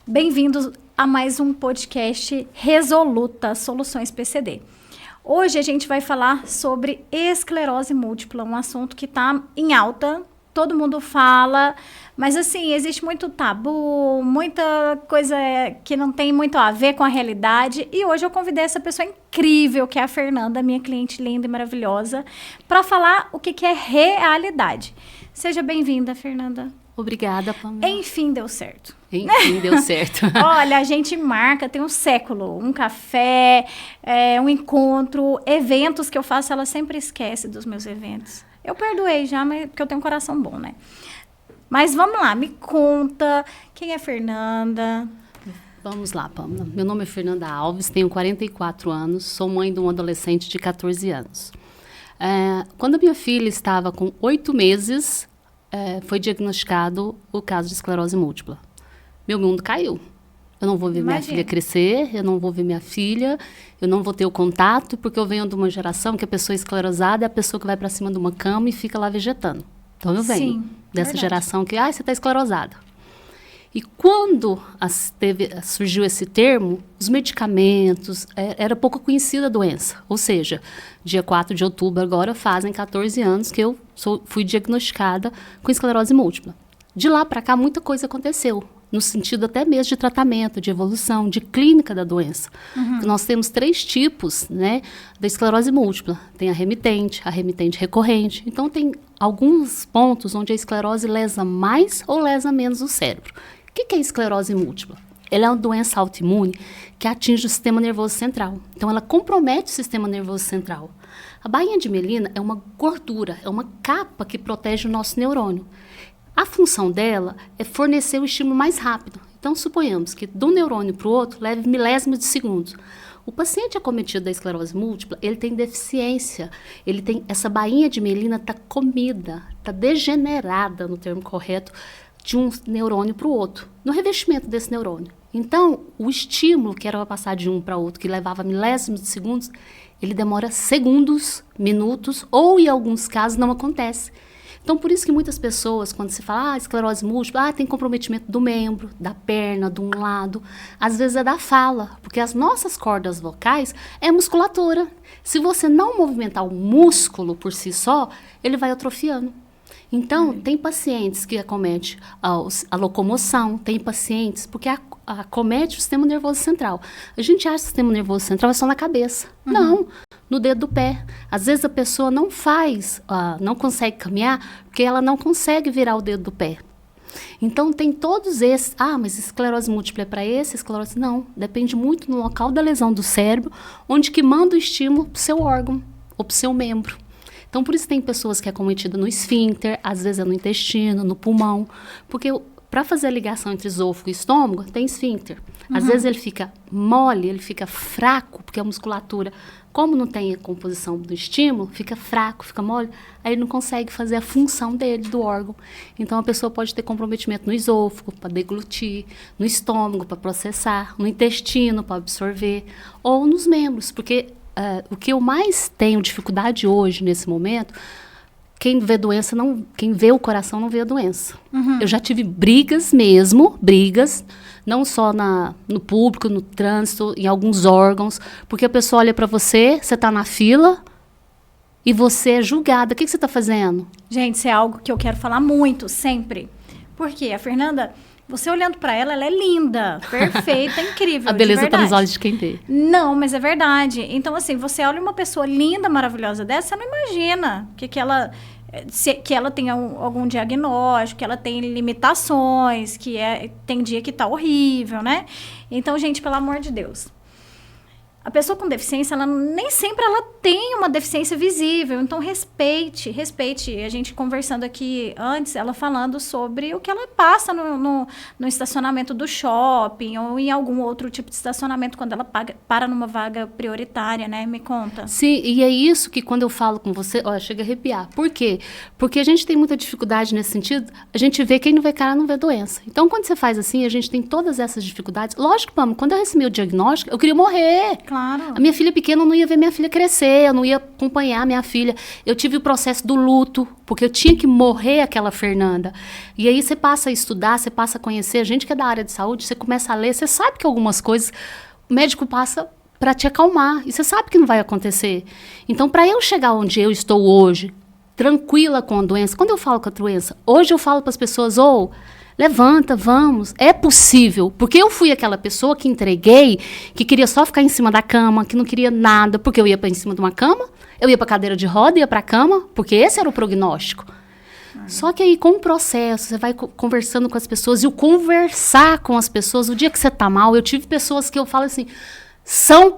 Bem-vindos a mais um podcast Resoluta Soluções PCD. Hoje a gente vai falar sobre esclerose múltipla, um assunto que está em alta, todo mundo fala, mas assim, existe muito tabu, muita coisa que não tem muito a ver com a realidade, e hoje eu convidei essa pessoa incrível, que é a Fernanda, minha cliente linda e maravilhosa, para falar o que é realidade. Seja bem-vinda, Fernanda. Obrigada, Pamela. Enfim, deu certo. Enfim, deu certo. Olha, a gente marca, tem um século, um café, um encontro, eventos que eu faço, ela sempre esquece dos meus eventos. Eu perdoei já, mas porque eu tenho um coração bom, né? Mas vamos lá, me conta, quem é Fernanda? Vamos lá, Pamela. Meu nome é Fernanda Alves, tenho 44 anos, sou mãe de um adolescente de 14 anos. Quando a minha filha estava com 8 meses, foi diagnosticado o caso de esclerose múltipla. Meu mundo caiu. Eu não vou ver minha filha crescer, eu não vou ver minha filha, eu não vou ter o contato, porque eu venho de uma geração que a pessoa esclerosada é a pessoa que vai para cima de uma cama e fica lá vegetando. Então eu venho dessa geração que, você está esclerosada. E quando surgiu esse termo, os medicamentos, era pouco conhecida a doença. Ou seja, dia 4 de outubro agora fazem 14 anos que eu fui diagnosticada com esclerose múltipla. De lá para cá, muita coisa aconteceu, no sentido até mesmo de tratamento, de evolução, de clínica da doença. Nós temos 3 tipos, né, da esclerose múltipla. Tem a remitente recorrente. Então, tem alguns pontos onde a esclerose lesa mais ou lesa menos o cérebro. O que é esclerose múltipla? Ela é uma doença autoimune que atinge o sistema nervoso central. Então, ela compromete o sistema nervoso central. A bainha de mielina é uma gordura, é uma capa que protege o nosso neurônio. A função dela é fornecer o estímulo mais rápido. Então, suponhamos que de um neurônio para o outro leve milésimos de segundos. O paciente acometido da esclerose múltipla, ele tem deficiência, essa bainha de mielina está comida, está degenerada, no termo correto, de um neurônio para o outro, no revestimento desse neurônio. Então, o estímulo que era para passar de um para outro, que levava milésimos de segundos, ele demora segundos, minutos, ou em alguns casos não acontece. Então, por isso que muitas pessoas, quando se fala esclerose múltipla, tem comprometimento do membro, da perna, de um lado, às vezes é da fala, porque as nossas cordas vocais é musculatura. Se você não movimentar o músculo por si só, ele vai atrofiando. Então, tem pacientes que acometem a locomoção, tem pacientes, porque acomete o sistema nervoso central. A gente acha que o sistema nervoso central é só na cabeça. Não, no dedo do pé. Às vezes a pessoa não consegue caminhar, porque ela não consegue virar o dedo do pé. Então, tem todos esses. Mas esclerose múltipla é para esse, esclerose... Não, depende muito no local da lesão do cérebro, onde que manda o estímulo para o seu órgão, ou para o seu membro. Então, por isso tem pessoas que é acometida no esfíncter, às vezes é no intestino, no pulmão, porque para fazer a ligação entre esôfago e estômago, tem esfíncter. Às vezes ele fica mole, ele fica fraco, porque a musculatura, como não tem a composição do estímulo, fica fraco, fica mole, aí ele não consegue fazer a função dele, do órgão. Então, a pessoa pode ter comprometimento no esôfago, para deglutir, no estômago, para processar, no intestino, para absorver, ou nos membros, porque... o que eu mais tenho dificuldade hoje, nesse momento, quem vê doença, quem vê o coração não vê a doença. Eu já tive brigas, não só no público, no trânsito, em alguns órgãos, porque a pessoa olha para você, você está na fila e você é julgada. O que você está fazendo? Gente, isso é algo que eu quero falar muito, sempre. Porque a Fernanda... Você olhando pra ela, ela é linda, perfeita, incrível. A beleza tá nos olhos de quem vê. Não, mas é verdade. Então, assim, você olha uma pessoa linda, maravilhosa dessa, você não imagina que ela tem algum diagnóstico, que ela tem limitações, tem dia que tá horrível, né? Então, gente, pelo amor de Deus. A pessoa com deficiência, nem sempre ela tem uma deficiência visível. Então, respeite. A gente conversando aqui antes, ela falando sobre o que ela passa no estacionamento do shopping ou em algum outro tipo de estacionamento, quando ela para numa vaga prioritária, né? Me conta. Sim, e é isso que quando eu falo com você, chega a arrepiar. Por quê? Porque a gente tem muita dificuldade nesse sentido. A gente vê quem não vê cara, não vê doença. Então, quando você faz assim, a gente tem todas essas dificuldades. Lógico, Pam, quando eu recebi o diagnóstico, eu queria morrer. Claro. A minha filha pequena, eu não ia ver minha filha crescer, eu não ia acompanhar minha filha. Eu tive o processo do luto, porque eu tinha que morrer aquela Fernanda. E aí você passa a estudar, você passa a conhecer, a gente que é da área de saúde, você começa a ler, você sabe que algumas coisas o médico passa para te acalmar, e você sabe que não vai acontecer. Então, para eu chegar onde eu estou hoje, tranquila com a doença, quando eu falo com a doença, hoje eu falo para as pessoas, levanta, vamos, é possível, porque eu fui aquela pessoa que entreguei, que queria só ficar em cima da cama, que não queria nada, porque eu ia para em cima de uma cama, eu ia para cadeira de roda, ia para a cama, porque esse era o prognóstico. Só que aí, com o processo, você vai conversando com as pessoas, e o conversar com as pessoas, o dia que você tá mal, eu tive pessoas que eu falo assim, são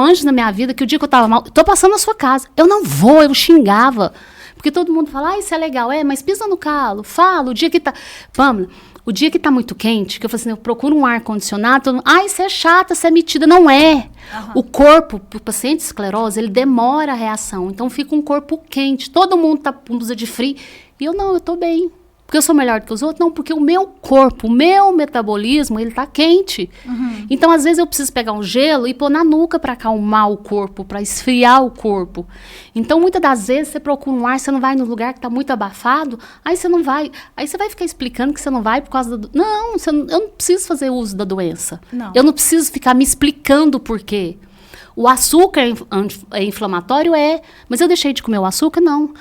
anjos na minha vida, que o dia que eu tava mal, tô passando na sua casa, eu não vou, eu xingava. Porque todo mundo fala, isso é legal, mas pisa no calo, fala, o dia que tá... Pamela, o dia que tá muito quente, que eu falo assim, eu procuro um ar-condicionado, todo mundo, você é chata, você é metida. Não é. O corpo, o paciente de esclerose, ele demora a reação, então fica um corpo quente, todo mundo tá com blusa de frio, e eu tô bem. Porque eu sou melhor do que os outros? Não, porque o meu corpo, o meu metabolismo, ele tá quente. Então, às vezes, eu preciso pegar um gelo e pôr na nuca para acalmar o corpo, para esfriar o corpo. Então, muitas das vezes, você procura um ar, você não vai no lugar que tá muito abafado, aí você não vai. Aí você vai ficar explicando que você não vai por causa da... Não, eu não preciso fazer uso da doença. Não. Eu não preciso ficar me explicando o porquê. O açúcar é inflamatório? Mas eu deixei de comer o açúcar? Não.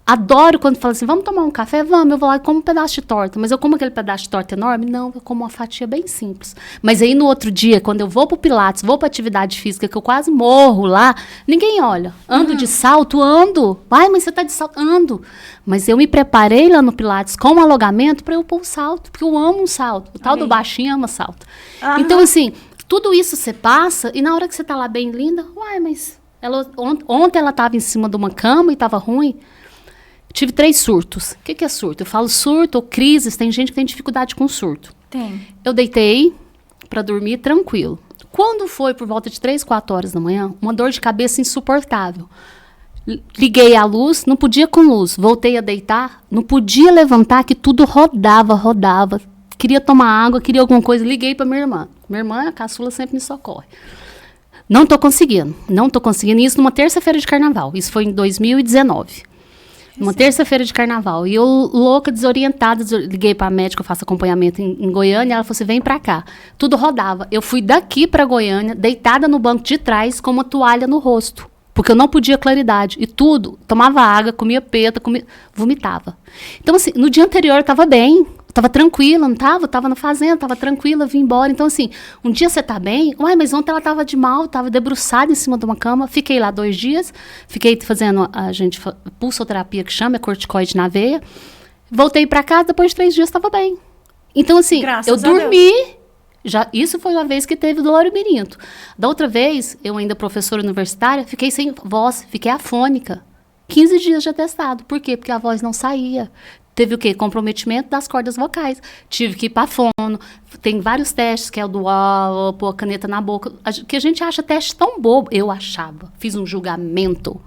Adoro quando fala assim, vamos tomar um café? Vamos, eu vou lá e como um pedaço de torta. Mas eu como aquele pedaço de torta enorme? Não, eu como uma fatia bem simples. Mas aí no outro dia, quando eu vou pro Pilates, vou pra atividade física, que eu quase morro lá, ninguém olha. Ando de salto? Ando. Mas você tá de salto? Ando. Mas eu me preparei lá no Pilates com um alongamento pra eu pôr o salto, porque eu amo um salto. O tal do baixinho ama salto. Então, assim, tudo isso você passa, e na hora que você tá lá bem linda, mas ontem ela tava em cima de uma cama e tava ruim. Tive 3 surtos. O que é surto? Eu falo surto ou crises, tem gente que tem dificuldade com surto. Tem. Eu deitei para dormir tranquilo. Quando foi por volta de 3, 4 horas da manhã, uma dor de cabeça insuportável. Liguei a luz, não podia com luz. Voltei a deitar, não podia levantar, que tudo rodava. Queria tomar água, queria alguma coisa. Liguei para minha irmã. Minha irmã, a caçula, sempre me socorre. Não tô conseguindo. Isso numa terça-feira de carnaval. Isso foi em 2019. Uma terça-feira de carnaval. E eu, louca, desorientada, liguei para a médica, eu faço acompanhamento em Goiânia, ela falou assim, vem para cá. Tudo rodava. Eu fui daqui para Goiânia, deitada no banco de trás, com uma toalha no rosto. Porque eu não podia claridade. E tudo, tomava água, comia peta, vomitava. Então, assim, no dia anterior eu estava bem. Tava tranquila, não estava? Tava na fazenda, tava tranquila, vim embora. Então, assim, um dia você tá bem? Mas ontem ela tava de mal, tava debruçada em cima de uma cama. Fiquei lá 2 dias, fiquei fazendo pulsoterapia, que chama, é corticoide na veia. Voltei para casa, depois de 3 dias tava bem. Então, assim, eu dormi. Isso foi uma vez que teve do labirinto. Da outra vez, eu ainda professora universitária, fiquei sem voz, fiquei afônica. 15 dias de atestado. Por quê? Porque a voz não saía. Teve o quê? Comprometimento das cordas vocais. Tive que ir para fono. Tem vários testes, que é o do pôr a caneta na boca. Que a gente acha teste tão bobo. Eu achava. Fiz um julgamento.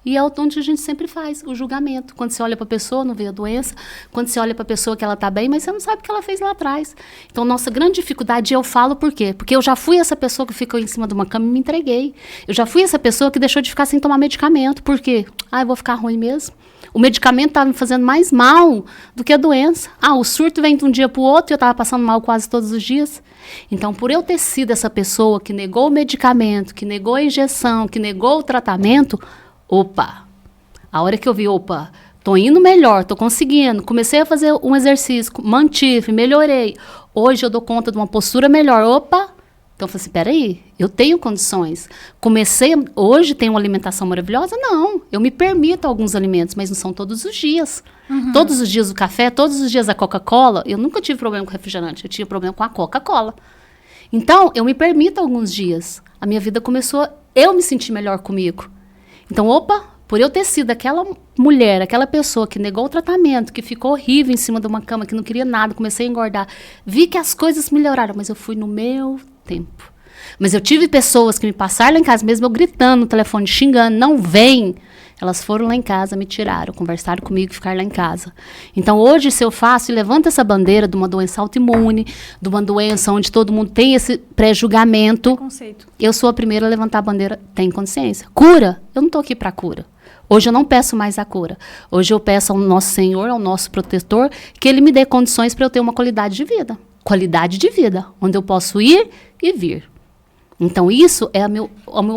E é onde a gente sempre faz, o julgamento. Quando você olha para a pessoa, não vê a doença. Quando você olha para a pessoa que ela está bem, mas você não sabe o que ela fez lá atrás. Então, nossa grande dificuldade, eu falo por quê? Porque eu já fui essa pessoa que ficou em cima de uma cama e me entreguei. Eu já fui essa pessoa que deixou de ficar sem tomar medicamento. Por quê? Eu vou ficar ruim mesmo. O medicamento estava me fazendo mais mal do que a doença. O surto vem de um dia para o outro e eu estava passando mal quase todos os dias. Então, por eu ter sido essa pessoa que negou o medicamento, que negou a injeção, que negou o tratamento, a hora que eu vi, tô indo melhor, tô conseguindo, comecei a fazer um exercício, mantive, melhorei. Hoje eu dou conta de uma postura melhor, Então, eu falei assim, peraí, eu tenho condições. Hoje tenho uma alimentação maravilhosa? Não, eu me permito alguns alimentos, mas não são todos os dias. Todos os dias o café, todos os dias a Coca-Cola. Eu nunca tive problema com refrigerante, eu tinha problema com a Coca-Cola. Então, eu me permito alguns dias. A minha vida começou, eu me sentir melhor comigo. Então, por eu ter sido aquela mulher, aquela pessoa que negou o tratamento, que ficou horrível em cima de uma cama, que não queria nada, comecei a engordar, vi que as coisas melhoraram, mas eu fui no meu tempo. Mas eu tive pessoas que me passaram lá em casa, mesmo eu gritando no telefone, xingando, não vem. Elas foram lá em casa, me tiraram, conversaram comigo e ficaram lá em casa. Então, hoje, se eu faço e levanto essa bandeira de uma doença autoimune, de uma doença onde todo mundo tem esse pré-julgamento, eu sou a primeira a levantar a bandeira, tem consciência. Cura? Eu não estou aqui para cura. Hoje eu não peço mais a cura. Hoje eu peço ao nosso Senhor, ao nosso protetor, que Ele me dê condições para eu ter uma qualidade de vida. Qualidade de vida, onde eu posso ir e vir. Então, isso é a minha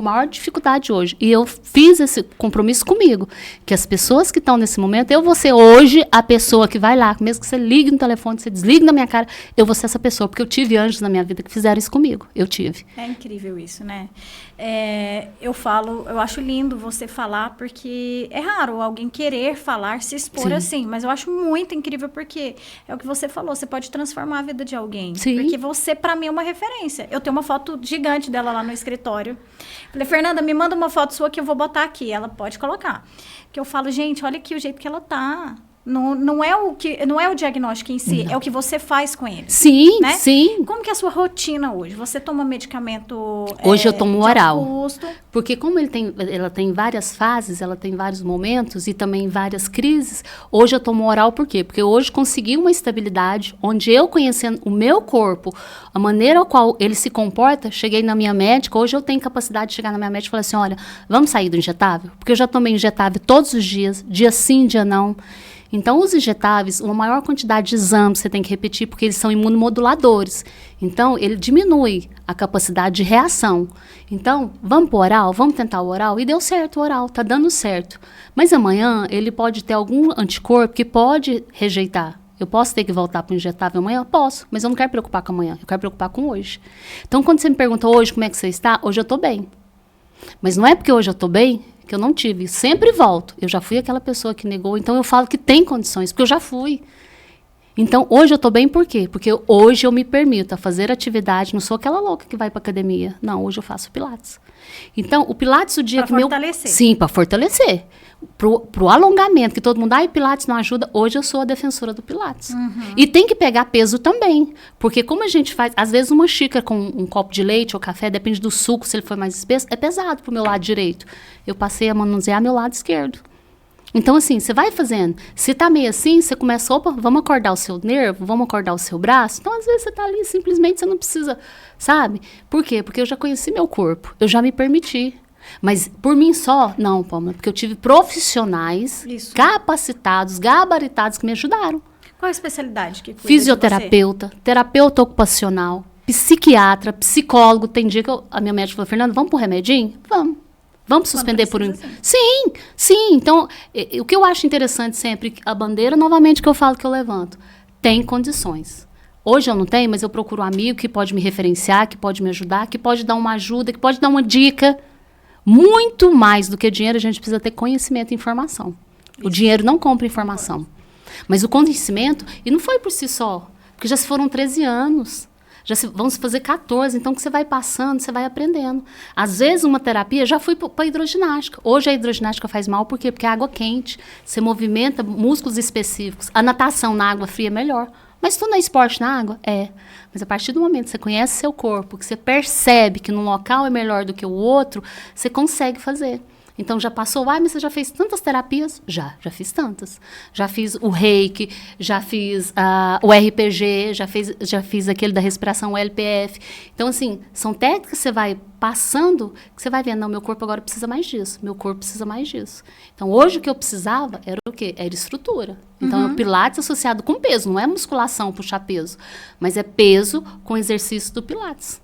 maior dificuldade hoje. E eu fiz esse compromisso comigo, que as pessoas que estão nesse momento, eu vou ser hoje a pessoa que vai lá, mesmo que você ligue no telefone, você desligue na minha cara, eu vou ser essa pessoa, porque eu tive anjos na minha vida que fizeram isso comigo. Eu tive. É incrível isso, né? Eu acho lindo você falar, porque é raro alguém querer falar, se expor Sim. assim, mas eu acho muito incrível, porque é o que você falou, você pode transformar a vida de alguém. Sim. Porque você, pra mim, é uma referência. Eu tenho uma foto gigante dela lá no escritório. Falei, Fernanda, me manda uma foto sua que eu vou botar aqui. Ela pode colocar. Que eu falo, gente, olha aqui o jeito que ela tá. Não é o diagnóstico em si, é o que você faz com ele. Sim, né? sim. Como que é a sua rotina hoje? Você toma medicamento hoje eu tomo oral. Custo? Porque como ela tem várias fases, ela tem vários momentos e também várias crises, hoje eu tomo oral por quê? Porque hoje consegui uma estabilidade, onde eu conhecendo o meu corpo, a maneira ao qual ele se comporta, cheguei na minha médica, hoje eu tenho capacidade de chegar na minha médica e falar assim, olha, vamos sair do injetável? Porque eu já tomei injetável todos os dias, dia sim, dia não. Então, os injetáveis, uma maior quantidade de exames você tem que repetir, porque eles são imunomoduladores. Então, ele diminui a capacidade de reação. Então, vamos para o oral? Vamos tentar o oral? E deu certo o oral, está dando certo. Mas amanhã, ele pode ter algum anticorpo que pode rejeitar. Eu posso ter que voltar para o injetável amanhã? Posso, mas eu não quero preocupar com amanhã, eu quero preocupar com hoje. Então, quando você me pergunta hoje como é que você está, hoje eu estou bem. Mas não é porque hoje eu estou bem que eu não tive. Sempre volto. Eu já fui aquela pessoa que negou, então eu falo que tem condições, porque eu já fui. Então, hoje eu estou bem por quê? Porque hoje eu me permito a fazer atividade, não sou aquela louca que vai para academia. Não, hoje eu faço pilates. Então, o pilates, o dia pra que meu... fortalecer. Sim, para fortalecer. Pro alongamento, que todo mundo, pilates não ajuda, hoje eu sou a defensora do pilates. Uhum. E tem que pegar peso também, porque como a gente faz, às vezes uma xícara com um copo de leite ou café, depende do suco, se ele for mais espesso, é pesado pro meu lado direito. Eu passei a manusear meu lado esquerdo. Então, assim, você vai fazendo. Se tá meio assim, você começa, opa, vamos acordar o seu nervo, vamos acordar o seu braço. Então, às vezes, você tá ali, simplesmente você não precisa, sabe? Por quê? Porque eu já conheci meu corpo, eu já me permiti. Mas por mim só, não, Pâmela, porque eu tive profissionais capacitados, gabaritados que me ajudaram. Qual a especialidade que cuida Fisioterapeuta, de você? terapeuta ocupacional, psiquiatra, psicólogo. Tem dia que a minha médica falou, Fernanda, vamos pro remedinho? Vamos suspender por um... Sim, sim. Então, o que eu acho interessante sempre, a bandeira, novamente, que eu falo que eu levanto, tem condições. Hoje eu não tenho, mas eu procuro um amigo que pode me referenciar, que pode me ajudar, que pode dar uma ajuda, que pode dar uma dica. Muito mais do que dinheiro, a gente precisa ter conhecimento e informação. Isso. O dinheiro não compra informação. Mas o conhecimento, e não foi por si só, porque já se foram 13 anos, vamos fazer 14, então que você vai passando, você vai aprendendo. Às vezes uma terapia, já fui para hidroginástica. Hoje a hidroginástica faz mal, por quê? Porque é água quente, você movimenta músculos específicos. A natação na água fria é melhor. Mas tudo é esporte na água? É. Mas a partir do momento que você conhece seu corpo, que você percebe que num local é melhor do que o outro, você consegue fazer. Então, já passou, mas você já fez tantas terapias? Já fiz tantas. Já fiz o reiki, já fiz o RPG, já fiz aquele da respiração, o LPF. Então, assim, são técnicas que você vai passando, que você vai vendo, não, meu corpo agora precisa mais disso, meu corpo precisa mais disso. Então, hoje o que eu precisava era o quê? Era estrutura. Então, é o pilates associado com peso, não é musculação, puxar peso, mas é peso com exercício do pilates.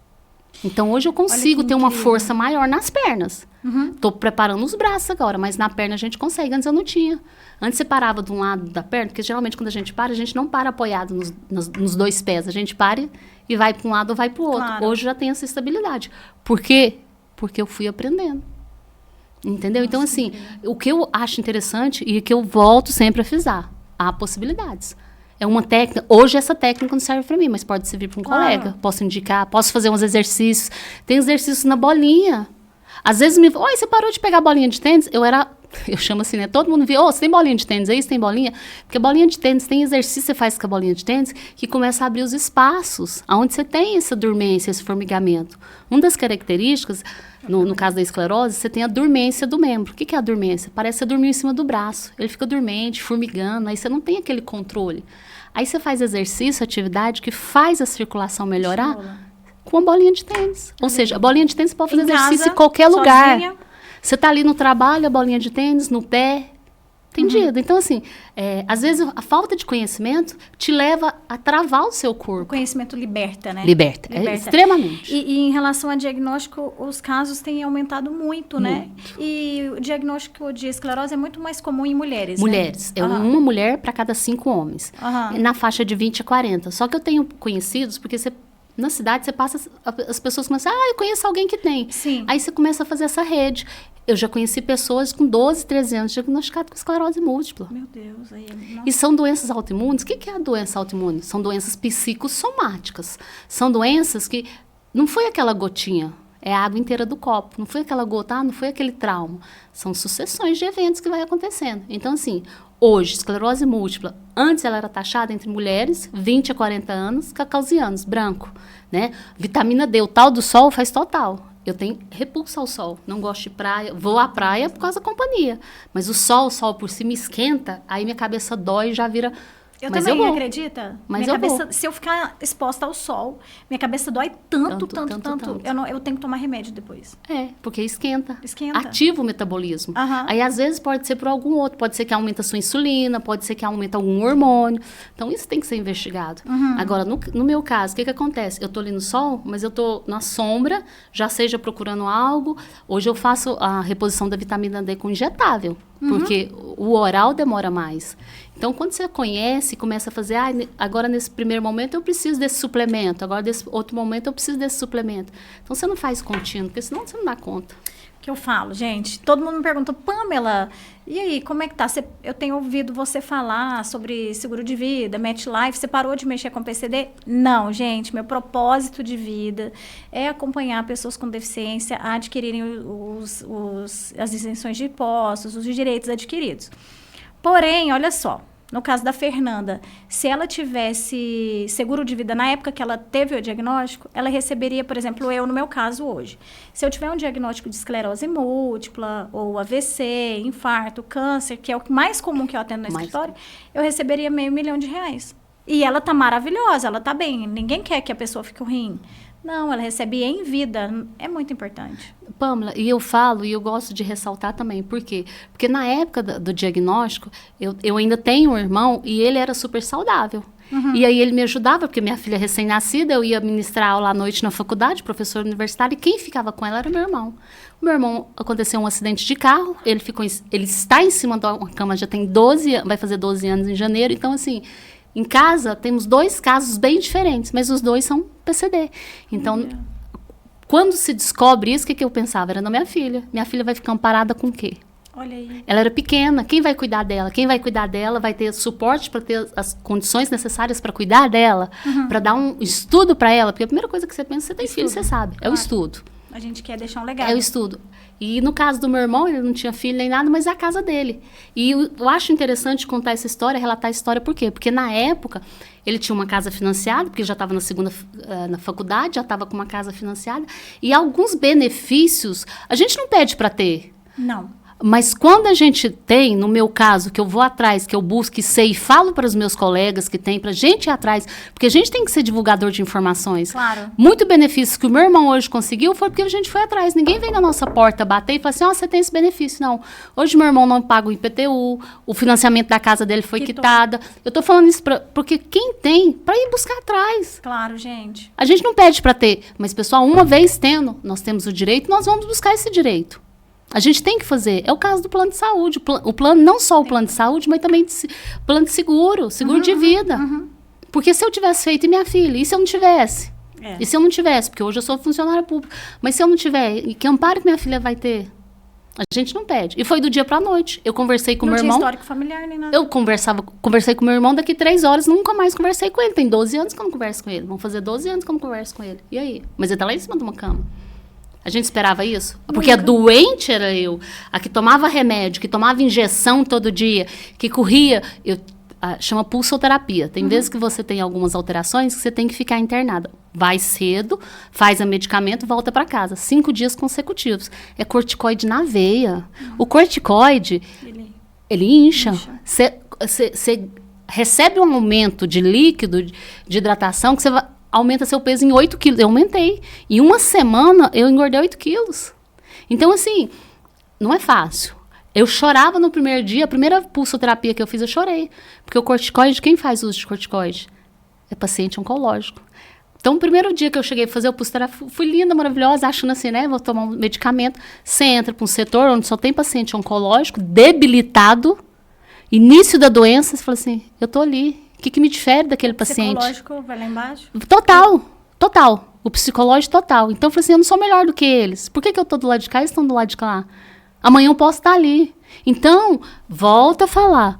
Então, hoje eu consigo ter uma força maior nas pernas. Estou preparando os braços agora, mas na perna a gente consegue. Antes eu não tinha. Antes você parava de um lado da perna, porque geralmente quando a gente não para apoiado nos dois pés. A gente para e vai para um lado ou vai para o outro. Claro. Hoje já tem essa estabilidade. Por quê? Porque eu fui aprendendo. Entendeu? Nossa, então, assim, o que eu acho interessante e que eu volto sempre a frisar, há possibilidades. É uma técnica. Hoje essa técnica não serve para mim, mas pode servir para um colega. Posso indicar, posso fazer uns exercícios. Tem exercícios na bolinha. Às vezes oi, você parou de pegar a bolinha de tênis? Eu era Eu chamo assim, né? Todo mundo vê, você tem bolinha de tênis aí? Você tem bolinha? Porque bolinha de tênis, tem exercício que você faz com a bolinha de tênis que começa a abrir os espaços onde você tem essa dormência, esse formigamento. Uma das características, no caso da esclerose, você tem a dormência do membro. O que é a dormência? Parece que você dormiu em cima do braço. Ele fica dormente, formigando, aí você não tem aquele controle. Aí você faz exercício, atividade que faz a circulação melhorar com a bolinha de tênis. Ou seja, a bolinha de tênis você pode fazer exercício em qualquer lugar. Você está ali no trabalho, a bolinha de tênis, no pé, entendido? Então, assim, às vezes a falta de conhecimento te leva a travar o seu corpo. O conhecimento liberta, né? Liberta. Extremamente. E em relação ao diagnóstico, os casos têm aumentado muito, né? E o diagnóstico de esclerose é muito mais comum em mulheres, Mulheres. Né? É uma mulher para cada 5 homens. Na faixa de 20 a 40. Só que eu tenho conhecidos, porque na cidade, você passa, as pessoas começam, eu conheço alguém que tem. Sim. Aí você começa a fazer essa rede. Eu já conheci pessoas com 12, 13 anos diagnosticadas com esclerose múltipla. Meu Deus. E são doenças autoimunes. O que é a doença autoimune? São doenças psicossomáticas. São doenças que não foi aquela gotinha, é a água inteira do copo. Não foi aquela gota, não foi aquele trauma. São sucessões de eventos que vai acontecendo. Então, assim, hoje, esclerose múltipla, antes ela era taxada entre mulheres, 20 a 40 anos, caucasianos, branco, né? Vitamina D, o tal do sol faz total. Eu tenho repulsa ao sol, não gosto de praia, vou à praia por causa da companhia. Mas o sol por si me esquenta, aí minha cabeça dói e já vira... Eu mas também, eu acredita? Mas minha eu cabeça, se eu ficar exposta ao sol, minha cabeça dói tanto. Eu tenho que tomar remédio depois. Porque esquenta. Esquenta. Ativa o metabolismo. Aí, às vezes, pode ser por algum outro. Pode ser que aumenta a sua insulina, pode ser que aumenta algum hormônio. Então, isso tem que ser investigado. Agora, no meu caso, o que acontece? Eu estou ali no sol, mas eu estou na sombra, já seja procurando algo. Hoje eu faço a reposição da vitamina D com injetável. Porque o oral demora mais. Então, quando você conhece, começa a fazer, agora nesse primeiro momento eu preciso desse suplemento, agora nesse outro momento eu preciso desse suplemento. Então, você não faz contínuo, porque senão você não dá conta. O que eu falo, gente, todo mundo me pergunta, Pamela, e aí, como é que tá? Eu tenho ouvido você falar sobre seguro de vida, MetLife, você parou de mexer com PCD? Não, gente, meu propósito de vida é acompanhar pessoas com deficiência a adquirirem as isenções de impostos, os direitos adquiridos. Porém, olha só, no caso da Fernanda, se ela tivesse seguro de vida na época que ela teve o diagnóstico, ela receberia, por exemplo, no meu caso hoje. Se eu tiver um diagnóstico de esclerose múltipla, ou AVC, infarto, câncer, que é o mais comum que eu atendo no escritório, eu receberia R$500 mil. E ela tá maravilhosa, ela tá bem. Ninguém quer que a pessoa fique ruim. Não, ela recebe em vida. É muito importante. Pamela, e eu falo, e eu gosto de ressaltar também. Por quê? Porque na época do diagnóstico, eu ainda tenho um irmão e ele era super saudável. E aí ele me ajudava, porque minha filha recém-nascida, eu ia ministrar aula à noite na faculdade, professor universitário, e quem ficava com ela era meu irmão. O meu irmão aconteceu um acidente de carro, ele está em cima da cama, já tem vai fazer 12 anos em janeiro, então assim... Em casa, temos 2 casos bem diferentes, mas os 2 são PCD. Então, quando se descobre isso, o que eu pensava? Era na minha filha. Minha filha vai ficar amparada com o quê? Olha aí. Ela era pequena. Quem vai cuidar dela? Quem vai cuidar dela vai ter suporte para ter as condições necessárias para cuidar dela, para dar um estudo para ela. Porque a primeira coisa que você pensa, você tem filho, você sabe. É o estudo. A gente quer deixar um legado. É o estudo. E no caso do meu irmão, ele não tinha filho nem nada, mas é a casa dele. E eu acho interessante contar essa história, relatar a história, por quê? Porque na época, ele tinha uma casa financiada, porque já estava na faculdade, já estava com uma casa financiada, e alguns benefícios, a gente não pede para ter. Não. Mas quando a gente tem, no meu caso, que eu vou atrás, que eu busco e sei, e falo para os meus colegas que tem, para a gente ir atrás, porque a gente tem que ser divulgador de informações. Claro. Muito benefício que o meu irmão hoje conseguiu foi porque a gente foi atrás. Ninguém vem na nossa porta bater e falar assim, você tem esse benefício. Não. Hoje meu irmão não paga o IPTU, o financiamento da casa dele foi quitada. Eu estou falando isso porque quem tem, para ir buscar atrás. Claro, gente. A gente não pede para ter, mas, pessoal, uma vez tendo, nós temos o direito, nós vamos buscar esse direito. A gente tem que fazer. É o caso do plano de saúde. O plano, não só o plano de saúde, mas também plano de seguro de vida. Porque se eu tivesse feito, e minha filha, e se eu não tivesse? E se eu não tivesse? Porque hoje eu sou funcionária pública. Mas se eu não tiver, e que amparo que minha filha vai ter? A gente não pede. E foi do dia pra noite. Eu conversei com o meu irmão. Não tinha histórico familiar nem nada. Eu conversei com o meu irmão, daqui 3 horas, nunca mais conversei com ele. Tem 12 anos que eu não converso com ele. Vão fazer 12 anos que eu não converso com ele. E aí? Mas ele tá lá em cima de uma cama. A gente esperava isso? Porque a doente era eu. A que tomava remédio, que tomava injeção todo dia, que corria... chama pulsoterapia. Tem vezes que você tem algumas alterações que você tem que ficar internada. Vai cedo, faz o medicamento, volta para casa. 5 dias consecutivos. É corticoide na veia. O corticoide, ele incha. Você recebe um aumento de líquido, de hidratação, que você aumenta seu peso em 8 quilos. Eu aumentei. Em uma semana, eu engordei 8 quilos. Então, assim, não é fácil. Eu chorava no primeiro dia, a primeira pulsoterapia que eu fiz, eu chorei. Porque o corticoide, quem faz uso de corticoide? É paciente oncológico. Então, o primeiro dia que eu cheguei a fazer o pulsoterapia, fui linda, maravilhosa, achando assim, né, vou tomar um medicamento. Você entra para um setor onde só tem paciente oncológico, debilitado, início da doença, você fala assim, eu tô ali, o que me difere daquele paciente? O psicológico vai lá embaixo? Total. O psicológico total. Então, eu falei assim, eu não sou melhor do que eles. Por que eu tô do lado de cá e eles estão do lado de lá? Amanhã eu posso estar ali. Então, volta a falar.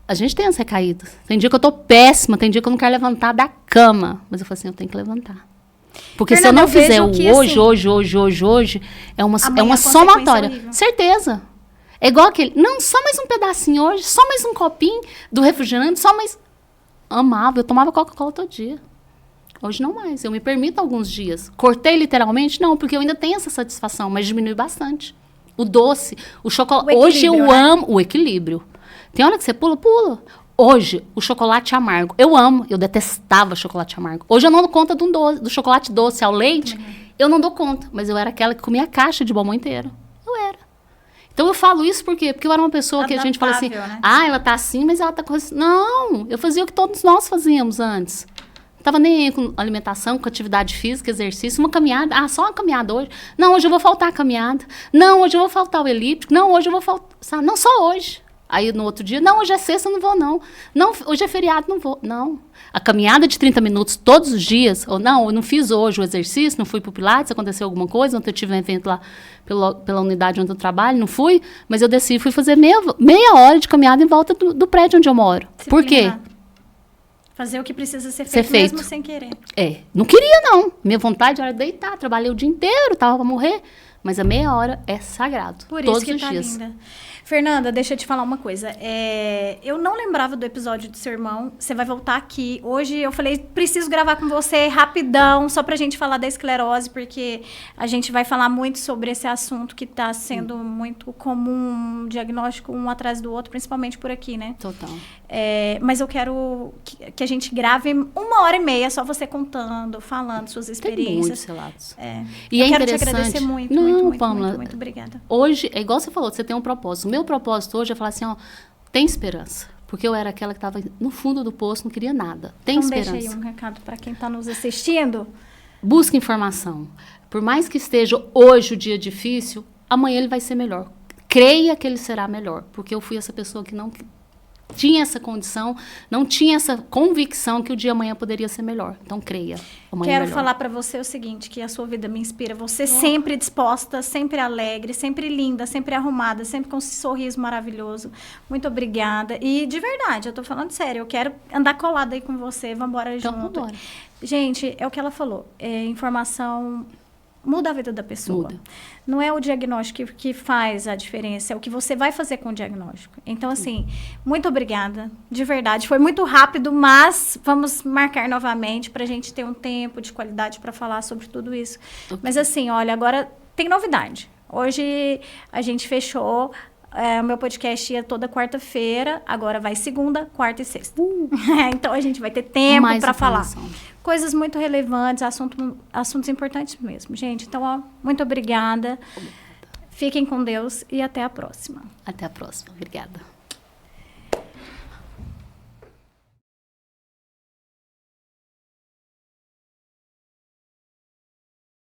A gente tem as recaídas. Tem dia que eu tô péssima, tem dia que eu não quero levantar da cama. Mas eu falo assim, eu tenho que levantar. Porque se eu não fizer o hoje, é uma somatória. Certeza. É igual aquele, não, só mais um pedacinho hoje, só mais um copinho do refrigerante, só mais... Amava, eu tomava Coca-Cola todo dia. Hoje não mais, eu me permito alguns dias. Cortei literalmente? Não, porque eu ainda tenho essa satisfação, mas diminui bastante. O doce, o chocolate. Hoje eu amo o equilíbrio. Tem hora que você pula. Hoje, o chocolate amargo. Eu amo, eu detestava chocolate amargo. Hoje eu não dou conta do chocolate doce ao leite. Eu não dou conta, mas eu era aquela que comia a caixa de bombom inteiro. Eu era. Então eu falo isso por quê? Porque eu era uma pessoa que a gente fala assim, né? Ela tá assim, mas ela tá com... Não, eu fazia o que todos nós fazíamos antes. Não tava nem aí com alimentação, com atividade física, exercício, uma caminhada. Ah, só uma caminhada hoje. Não, hoje eu vou faltar a caminhada. Não, hoje eu vou faltar o elíptico. Não, hoje eu vou faltar... Não, só hoje. Aí no outro dia, não, hoje é sexta, eu não vou, não. Não, hoje é feriado, não vou. Não. A caminhada de 30 minutos todos os dias, ou não, eu não fiz hoje o exercício, não fui pro Pilates, aconteceu alguma coisa, ontem eu tive um evento lá pela unidade onde eu trabalho, não fui, mas eu desci e fui fazer meia hora de caminhada em volta do prédio onde eu moro. Por quê? Fazer o que precisa ser feito mesmo sem querer. Não queria, não. Minha vontade era deitar, trabalhei o dia inteiro, tava pra morrer, mas a meia hora é sagrado. Por todos isso que os tá dias. Linda. Fernanda, deixa eu te falar uma coisa. Eu não lembrava do episódio do seu irmão. Você vai voltar aqui. Hoje eu falei, preciso gravar com você rapidão, só pra gente falar da esclerose, porque a gente vai falar muito sobre esse assunto que tá sendo muito comum, diagnóstico um atrás do outro, principalmente por aqui, né? Total. Mas eu quero que a gente grave 1h30, só você contando, falando suas experiências. Tem muitos relatos. E eu quero te agradecer muito, muito obrigada. Hoje, é igual você falou, você tem um propósito. O meu propósito hoje é falar assim, ó, tem esperança. Porque eu era aquela que estava no fundo do poço, não queria nada. Tem esperança. Deixa aí um recado para quem está nos assistindo. Busque informação. Por mais que esteja hoje o dia difícil, amanhã ele vai ser melhor. Creia que ele será melhor. Porque eu fui essa pessoa que não tinha essa condição, não tinha essa convicção que o dia amanhã poderia ser melhor. Então, creia. Quero falar para você o seguinte, que a sua vida me inspira. Você sempre disposta, sempre alegre, sempre linda, sempre arrumada, sempre com um sorriso maravilhoso. Muito obrigada. E, de verdade, eu tô falando sério, eu quero andar colada aí com você. Vamos embora junto. Vambora. Gente, é o que ela falou. Informação muda a vida da pessoa. Muda. Não é o diagnóstico que faz a diferença, é o que você vai fazer com o diagnóstico. Então, assim, muito obrigada, de verdade. Foi muito rápido, mas vamos marcar novamente para a gente ter um tempo de qualidade para falar sobre tudo isso. Okay. Mas, assim, olha, agora tem novidade. Hoje a gente fechou. O meu podcast ia toda quarta-feira, agora vai segunda, quarta e sexta. Então, a gente vai ter tempo para falar. Coisas muito relevantes, assuntos importantes mesmo. Gente, então, ó, muito obrigada. Fiquem com Deus e até a próxima. Até a próxima. Obrigada.